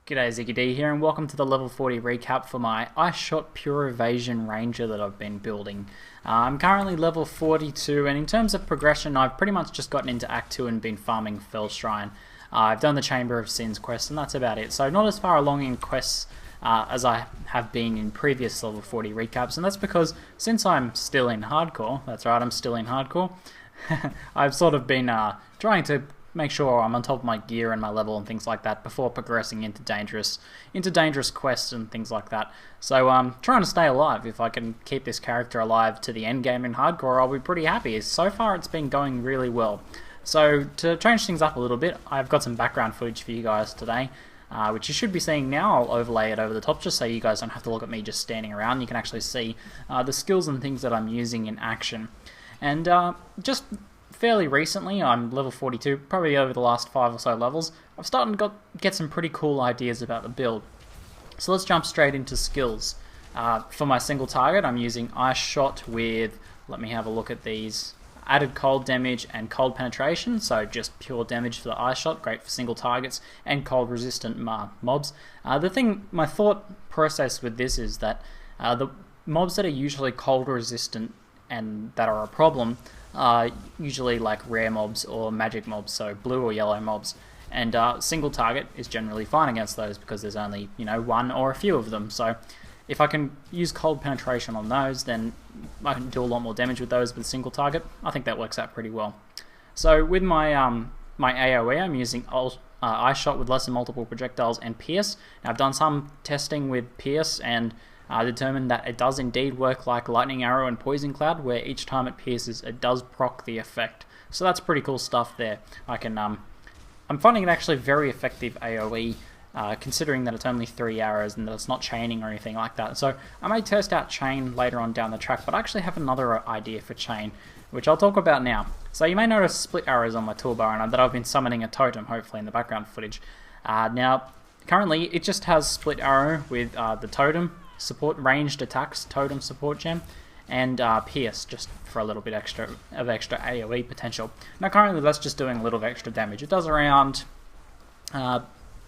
G'day, ZiggyD here, and welcome to the level 40 recap for my Ice Shot Pure Evasion Ranger that I've been building. I'm currently level 42, and in terms of progression, I've pretty much just gotten into Act 2 and been farming Fell Shrine. I've done the Chamber of Sins quest, and that's about it. So not as far along in quests as I have been in previous level 40 recaps, and that's because since I'm still in hardcore, that's right, I'm still in hardcore, I've sort of been trying to make sure I'm on top of my gear and my level and things like that before progressing into dangerous quests and things like that. So trying to stay alive. If I can keep this character alive to the end game in hardcore, I'll be pretty happy. So far it's been going really well. So to change things up a little bit, I've got some background footage for you guys today, which you should be seeing now. I'll overlay it over the top just so you guys don't have to look at me just standing around. You can actually see the skills and things that I'm using in action. And just fairly recently, I'm level 42, probably over the last 5 or so levels, I've started to get some pretty cool ideas about the build. So let's jump straight into skills. For my single target, I'm using Ice Shot with, let me have a look at these, added cold damage and cold penetration, so just pure damage for the Ice Shot, great for single targets, and cold resistant mobs. My thought process with this is that the mobs that are usually cold resistant and that are a problem usually like rare mobs or magic mobs, so blue or yellow mobs, and single target is generally fine against those because there's only, you know, one or a few of them. So if I can use cold penetration on those, then I can do a lot more damage with those with single target. I think that works out pretty well. So with my my AoE, I'm using Ice Shot with lesser multiple projectiles and Pierce. Now I've done some testing with Pierce and determined that it does indeed work like Lightning Arrow and Poison Cloud, where each time it pierces, it does proc the effect. So that's pretty cool stuff there. I'm finding it actually very effective AoE, considering that it's only 3 arrows and that it's not chaining or anything like that. So I may test out chain later on down the track, but I actually have another idea for chain, which I'll talk about now. So you may notice split arrows on my toolbar, and that I've been summoning a totem, hopefully in the background footage. Now, currently it just has split arrow with the totem, support ranged attacks, totem support gem, and pierce just for a little bit extra AoE potential. Now currently that's just doing a little extra damage. It does around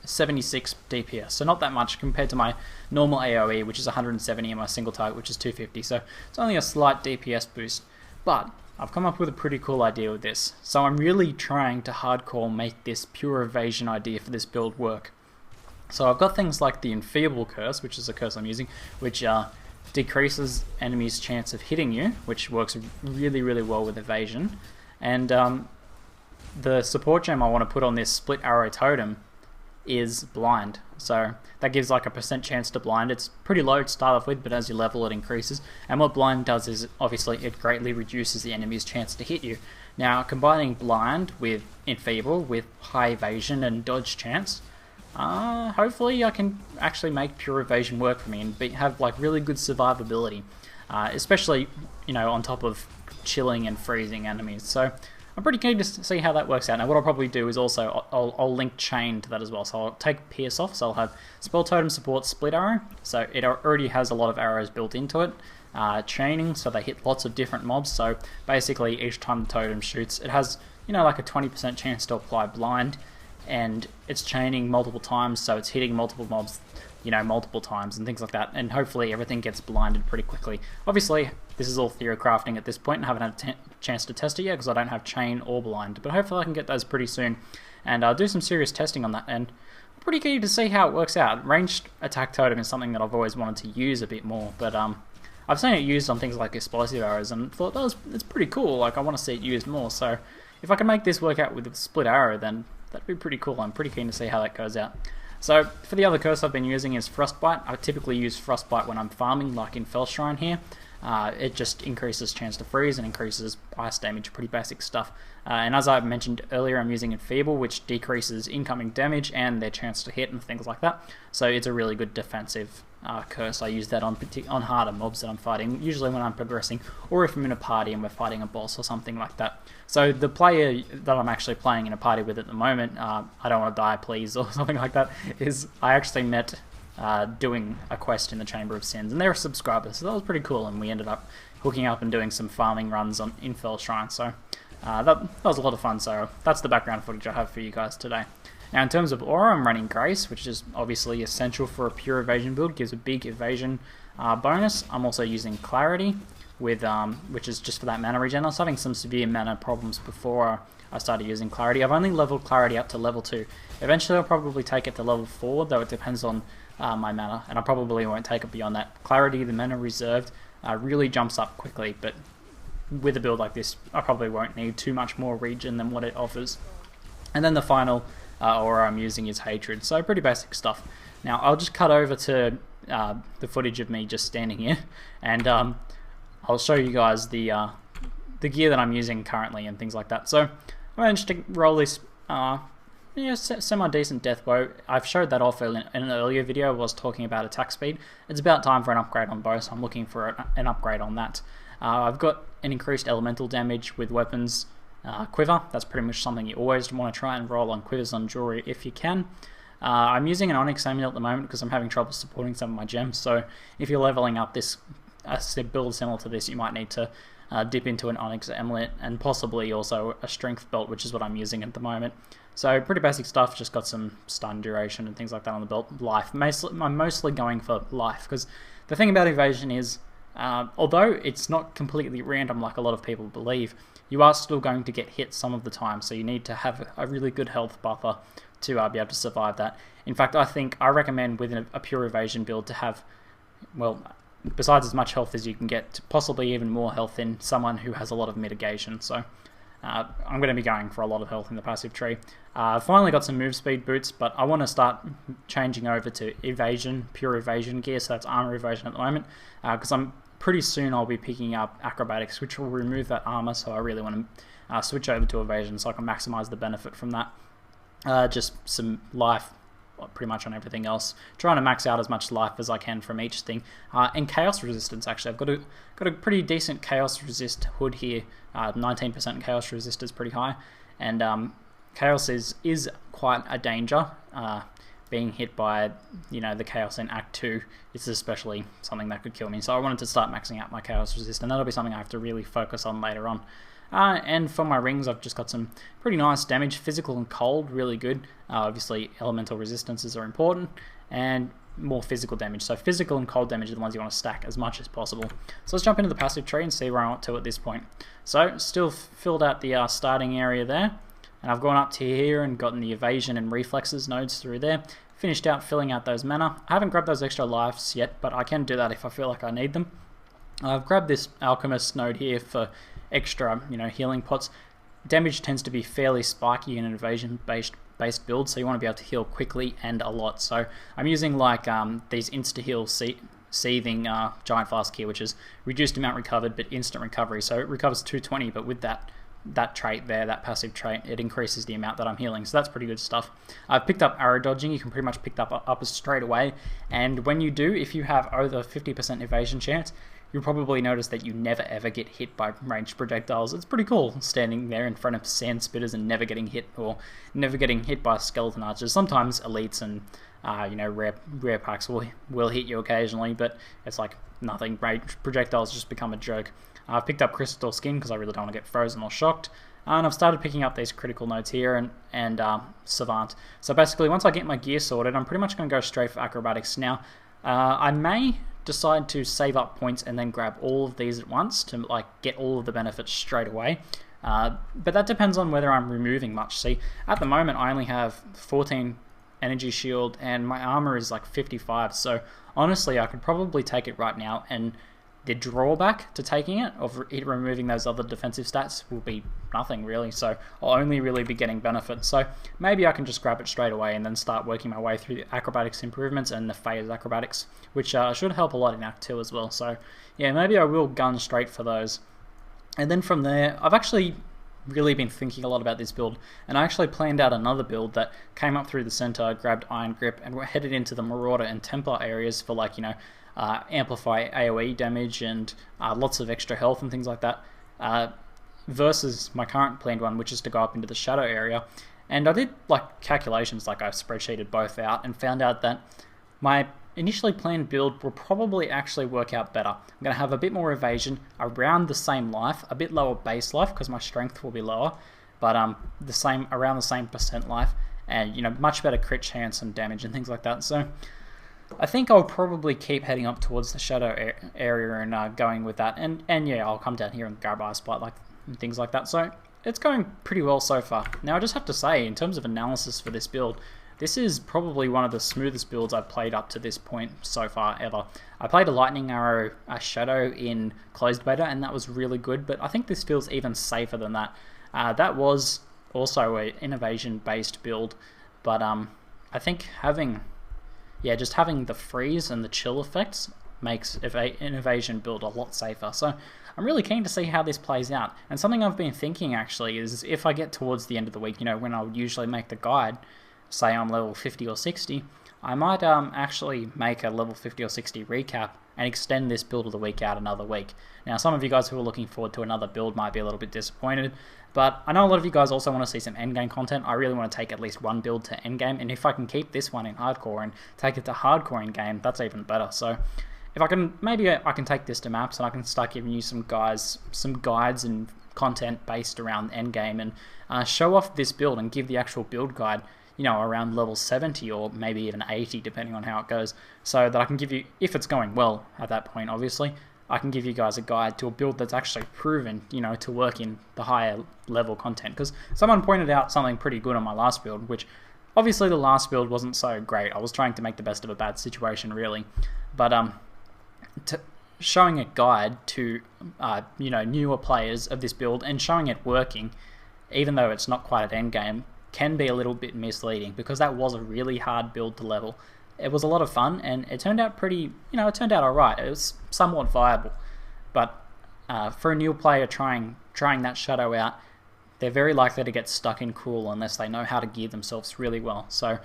76 DPS, so not that much compared to my normal AoE, which is 170, and my single target, which is 250, so it's only a slight DPS boost. But I've come up with a pretty cool idea with this, so I'm really trying to hardcore make this pure evasion idea for this build work. So I've got things like the Enfeeble curse, which is a curse I'm using, which decreases enemies' chance of hitting you, which works really, really well with evasion. And the support gem I want to put on this split arrow totem is blind. So that gives like a % chance to blind. It's pretty low to start off with, but as you level it increases. And what blind does is, obviously, it greatly reduces the enemy's chance to hit you. Now, combining blind with Enfeeble with high evasion and dodge chance, hopefully I can actually make pure evasion work for me and have like really good survivability, especially, you know, on top of chilling and freezing enemies. So I'm pretty keen to see how that works out. Now what I'll probably do is also I'll link chain to that as well. So I'll take pierce off, so I'll have spell totem support split arrow, so it already has a lot of arrows built into it. Chaining, so they hit lots of different mobs, so basically each time the totem shoots it has, you know, like a 20% chance to apply blind, and it's chaining multiple times, so it's hitting multiple mobs, you know, multiple times and things like that, and hopefully everything gets blinded pretty quickly. Obviously, this is all theory crafting at this point, and I haven't had a chance to test it yet because I don't have chain or blind, but hopefully I can get those pretty soon, and I'll do some serious testing on that, and I'm pretty keen to see how it works out. Ranged attack totem is something that I've always wanted to use a bit more, but I've seen it used on things like explosive arrows, and thought it's pretty cool, like I want to see it used more, so if I can make this work out with a split arrow, then that'd be pretty cool. I'm pretty keen to see how that goes out. So for the other curse I've been using is Frostbite. I typically use Frostbite when I'm farming, like in Fell Shrine here. It just increases chance to freeze and increases ice damage, pretty basic stuff. And as I mentioned earlier, I'm using Enfeeble, which decreases incoming damage and their chance to hit and things like that. So it's a really good defensive curse. I use that on harder mobs that I'm fighting, usually when I'm progressing, or if I'm in a party and we're fighting a boss or something like that. So the player that I'm actually playing in a party with at the moment, I don't want to die please or something like that, is I actually met doing a quest in the Chamber of Sins, and they're a subscriber, so that was pretty cool, and we ended up hooking up and doing some farming runs in Fell Shrine, so that was a lot of fun. So that's the background footage I have for you guys today. Now in terms of aura, I'm running Grace, which is obviously essential for a pure evasion build, gives a big evasion bonus. I'm also using Clarity, with which is just for that mana regen. I was having some severe mana problems before I started using Clarity. I've only leveled Clarity up to level 2. Eventually I'll probably take it to level 4, though it depends on my mana, and I probably won't take it beyond that. Clarity, the mana reserved, really jumps up quickly, but with a build like this, I probably won't need too much more regen than what it offers. And then the final aura I'm using is Hatred, so pretty basic stuff. Now I'll just cut over to the footage of me just standing here, and I'll show you guys the gear that I'm using currently and things like that. So I managed to roll this semi-decent death bow. I've showed that off in an earlier video. I was talking about attack speed. It's about time for an upgrade on bow, so I'm looking for an upgrade on that. I've got an increased elemental damage with weapons. Quiver, that's pretty much something you always want to try and roll on quivers on jewelry if you can. I'm using an Onyx Amulet at the moment because I'm having trouble supporting some of my gems, so if you're leveling up this build similar to this, you might need to dip into an Onyx Amulet and possibly also a Strength Belt, which is what I'm using at the moment. So pretty basic stuff, just got some stun duration and things like that on the belt. Life, I'm mostly going for life, because the thing about evasion is, although it's not completely random like a lot of people believe, you are still going to get hit some of the time, so you need to have a really good health buffer to be able to survive that. In fact, I recommend within a pure evasion build to have, well, besides as much health as you can get, possibly even more health in someone who has a lot of mitigation. So I'm going to be going for a lot of health in the passive tree. I've finally got some move speed boots, but I want to start changing over to evasion, pure evasion gear, so that's armor evasion at the moment, because pretty soon I'll be picking up acrobatics, which will remove that armor, so I really want to switch over to evasion so I can maximize the benefit from that. Just some life, pretty much on everything else, trying to max out as much life as I can from each thing, and chaos resistance. Actually, I've got a pretty decent chaos resist hood here. 19% chaos resist is pretty high, and chaos is quite a danger. Being hit by the chaos in Act 2 is especially something that could kill me, so I wanted to start maxing out my chaos resist, and that'll be something I have to really focus on later on. And for my rings, I've just got some pretty nice damage. Physical and cold, really good. Obviously, elemental resistances are important, and more physical damage. So physical and cold damage are the ones you want to stack as much as possible. So let's jump into the passive tree and see where I'm up to at this point. So still filled out the starting area there, and I've gone up to here and gotten the evasion and reflexes nodes through there. Finished out filling out those mana. I haven't grabbed those extra lives yet, but I can do that if I feel like I need them. I've grabbed this alchemist node here for extra, healing pots. Damage tends to be fairly spiky in an evasion-based build, so you want to be able to heal quickly and a lot. So I'm using like these insta-heal seething giant flask here, which is reduced amount recovered but instant recovery. So it recovers 220, but with that trait there, that passive trait, it increases the amount that I'm healing, so that's pretty good stuff. I've picked up arrow dodging. You can pretty much pick that up straight away, and when you do, if you have over 50% evasion chance, you'll probably notice that you never ever get hit by ranged projectiles. It's pretty cool standing there in front of sand spitters and never getting hit, or never getting hit by skeleton archers. Sometimes elites and rare packs will hit you occasionally, but it's like nothing. Ranged projectiles just become a joke. I've picked up crystal skin because I really don't want to get frozen or shocked, and I've started picking up these critical nodes here and savant. So basically, once I get my gear sorted, I'm pretty much going to go straight for acrobatics. Now I may decide to save up points and then grab all of these at once to get all of the benefits straight away, but that depends on whether I'm removing much. See, at the moment I only have 14 energy shield and my armor is like 55, so honestly I could probably take it right now, and the drawback to taking it, of it removing those other defensive stats, will be nothing really, so I'll only really be getting benefit. So maybe I can just grab it straight away and then start working my way through the acrobatics improvements and the phase acrobatics, which should help a lot in Act 2 as well. So yeah, maybe I will gun straight for those. And then from there, I've actually really been thinking a lot about this build, and I actually planned out another build that came up through the center, grabbed Iron Grip, and we're headed into the Marauder and Templar areas for amplify AoE damage and lots of extra health and things like that, versus my current planned one, which is to go up into the Shadow area. And I did calculations, I spreadsheeted both out and found out that my initially planned build will probably actually work out better. I'm going to have a bit more evasion, around the same life, a bit lower base life because my strength will be lower, but around the same percent life, and you know, much better crit chance and damage and things like that. So I think I'll probably keep heading up towards the shadow area and going with that, and yeah, I'll come down here and grab Ice Blight and things like that. So it's going pretty well so far. Now I just have to say, in terms of analysis for this build, this is probably one of the smoothest builds I've played up to this point so far ever. I played a Lightning Arrow Shadow in closed beta, and that was really good, but I think this feels even safer than that. That was also an evasion based build, but I think just having the freeze and the chill effects makes an evasion build a lot safer. So I'm really keen to see how this plays out. And something I've been thinking actually is, if I get towards the end of the week, you know, when I would usually make the guide, say I'm level 50 or 60, I might actually make a level 50 or 60 recap and extend this build of the week out another week. Now, some of you guys who are looking forward to another build might be a little bit disappointed, but I know a lot of you guys also want to see some endgame content. I really want to take at least one build to endgame, and if I can keep this one in hardcore and take it to hardcore endgame, that's even better. So if I can, maybe I can take this to maps and I can start giving you some guides and content based around endgame, and show off this build and give the actual build guide, you know, around level 70 or maybe even 80 depending on how it goes, so that I can give you, if it's going well at that point obviously, I can give you guys a guide to a build that's actually proven, you know, to work in the higher level content. Because someone pointed out something pretty good on my last build, which obviously the last build wasn't so great. I was trying to make the best of a bad situation really, but showing a guide to you know, newer players of this build and showing it working, even though it's not quite at endgame, can be a little bit misleading, because that was a really hard build to level. It was a lot of fun, and it turned out pretty, you know, it turned out alright. It was somewhat viable, but for a new player trying that Shadow out, they're very likely to get stuck in Cruel unless they know how to gear themselves really well. So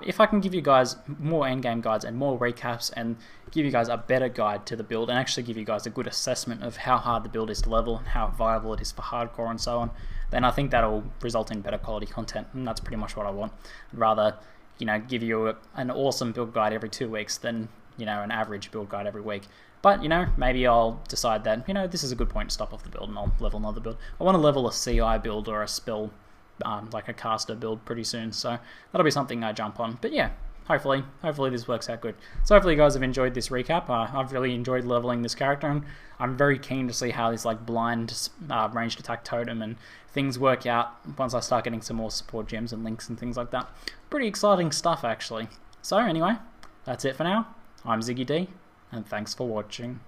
if I can give you guys more endgame guides and more recaps and give you guys a better guide to the build and actually give you guys a good assessment of how hard the build is to level and how viable it is for hardcore and so on, then I think that'll result in better quality content, and that's pretty much what I want. I'd rather, you know, give you an awesome build guide every 2 weeks than, you know, an average build guide every week. But, you know, maybe I'll decide that, you know, this is a good point to stop off the build and I'll level another build. I want to level a CI build or a spell, like a caster build pretty soon, so that'll be something I jump on. But yeah, hopefully this works out good. So hopefully you guys have enjoyed this recap. I've really enjoyed leveling this character, and I'm very keen to see how this like blind ranged attack totem and things work out once I start getting some more support gems and links and things like that. Pretty exciting stuff actually. So anyway, that's it for now. I'm ZiggyD, and thanks for watching.